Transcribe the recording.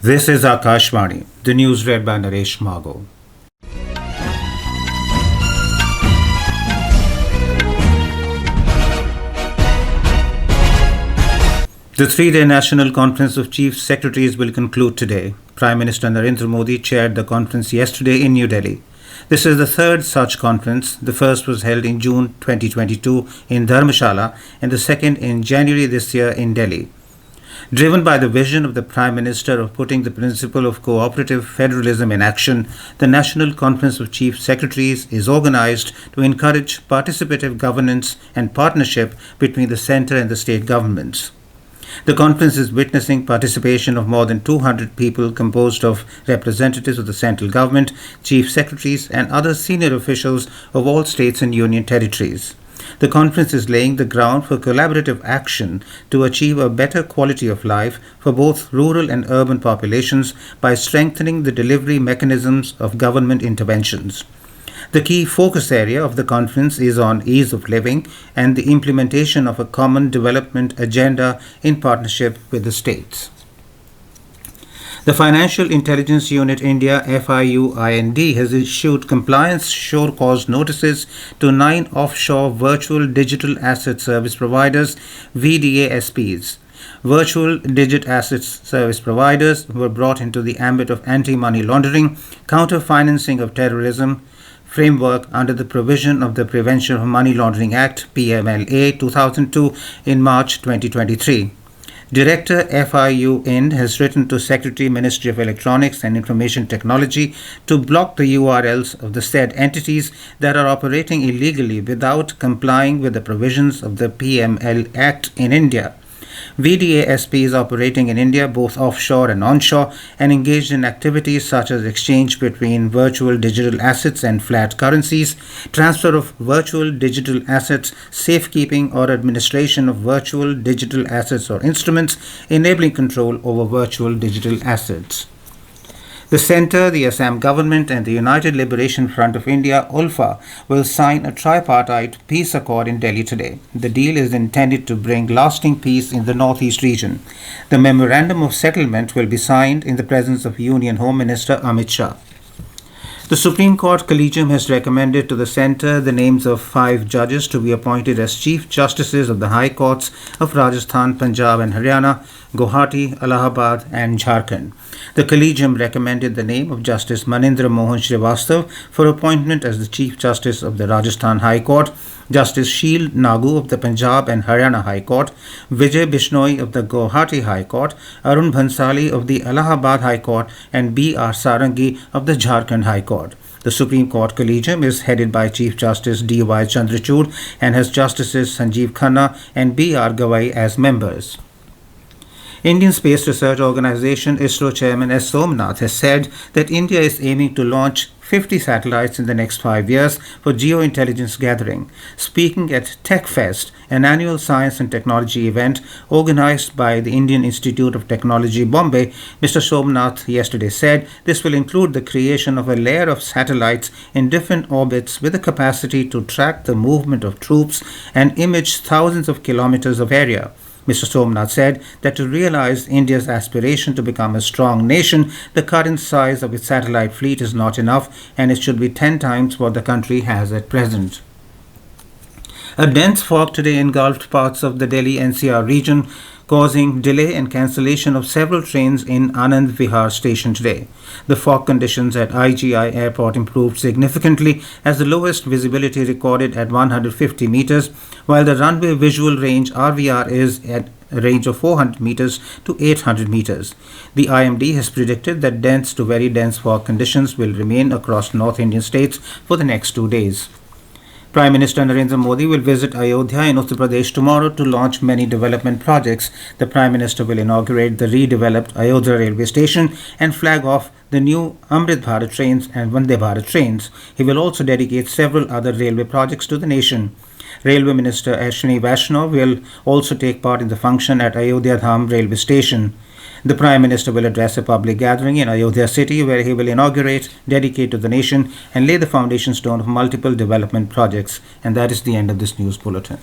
This is Akashvani, the news read by Naresh Margo. The three-day National Conference of Chief Secretaries will conclude today. Prime Minister Narendra Modi chaired the conference yesterday in New Delhi. This is the third such conference. The first was held in June 2022 in Dharamshala and the second in January this year in Delhi. Driven by the vision of the Prime Minister of putting the principle of cooperative federalism in action, the National Conference of Chief Secretaries is organized to encourage participative governance and partnership between the centre and the state governments. The conference is witnessing participation of more than 200 people composed of representatives of the central government, chief secretaries and other senior officials of all states and union territories. The conference is laying the ground for collaborative action to achieve a better quality of life for both rural and urban populations by strengthening the delivery mechanisms of government interventions. The key focus area of the conference is on ease of living and the implementation of a common development agenda in partnership with the states. The Financial Intelligence Unit India FIUIND has issued compliance show cause notices to 9 offshore virtual digital asset service providers VDASPs. Virtual Digital Assets Service Providers were brought into the ambit of anti-money laundering, counter-financing of terrorism, framework under the provision of the Prevention of Money Laundering Act PMLA 2002 in March 2023. Director FIUIND has written to Secretary Ministry of Electronics and Information Technology to block the URLs of the said entities that are operating illegally without complying with the provisions of the PML Act in India. VDASPs operating in India, both offshore and onshore, and engaged in activities such as exchange between virtual digital assets and flat currencies, transfer of virtual digital assets, safekeeping or administration of virtual digital assets or instruments, enabling control over virtual digital assets. The Centre, the Assam Government and the United Liberation Front of India ULFA will sign a tripartite peace accord in Delhi today. The deal is intended to bring lasting peace in the northeast region. The memorandum of settlement will be signed in the presence of Union Home Minister Amit Shah. The Supreme Court Collegium has recommended to the Centre the names of 5 judges to be appointed as Chief Justices of the High Courts of Rajasthan, Punjab and Haryana, Guwahati, Allahabad and Jharkhand. The Collegium recommended the name of Justice Manindra Mohan Srivastav for appointment as the Chief Justice of the Rajasthan High Court, Justice Sheel Nagu of the Punjab and Haryana High Court, Vijay Bishnoi of the Guwahati High Court, Arun Bhansali of the Allahabad High Court and B.R. Sarangi of the Jharkhand High Court. The Supreme Court Collegium is headed by Chief Justice D.Y. Chandrachud and has Justices Sanjeev Khanna and B.R. Gawai as members. Indian Space Research Organisation ISRO Chairman S. Somnath has said that India is aiming to launch 50 satellites in the next 5 years for geo-intelligence gathering. Speaking at TechFest, an annual science and technology event organized by the Indian Institute of Technology, Bombay, Mr. Somnath yesterday said this will include the creation of a layer of satellites in different orbits with the capacity to track the movement of troops and image thousands of kilometers of area. Mr. Somnath said that to realize India's aspiration to become a strong nation, the current size of its satellite fleet is not enough and it should be 10 times what the country has at present. A dense fog today engulfed parts of the Delhi NCR region, causing delay and cancellation of several trains in Anand Vihar station today. The fog conditions at IGI airport improved significantly as the lowest visibility recorded at 150 meters, while the runway visual range RVR is at a range of 400 meters to 800 meters. The IMD has predicted that dense to very dense fog conditions will remain across North Indian states for the next 2 days. Prime Minister Narendra Modi will visit Ayodhya in Uttar Pradesh tomorrow to launch many development projects. The Prime Minister will inaugurate the redeveloped Ayodhya railway station and flag off the new Amrit Bharat trains and Vande Bharat trains. He will also dedicate several other railway projects to the nation. Railway Minister Ashwini Vaishnaw will also take part in the function at Ayodhya Dham railway station. The Prime Minister will address a public gathering in Ayodhya city where he will inaugurate, dedicate to the nation and lay the foundation stone of multiple development projects. And that is the end of this news bulletin.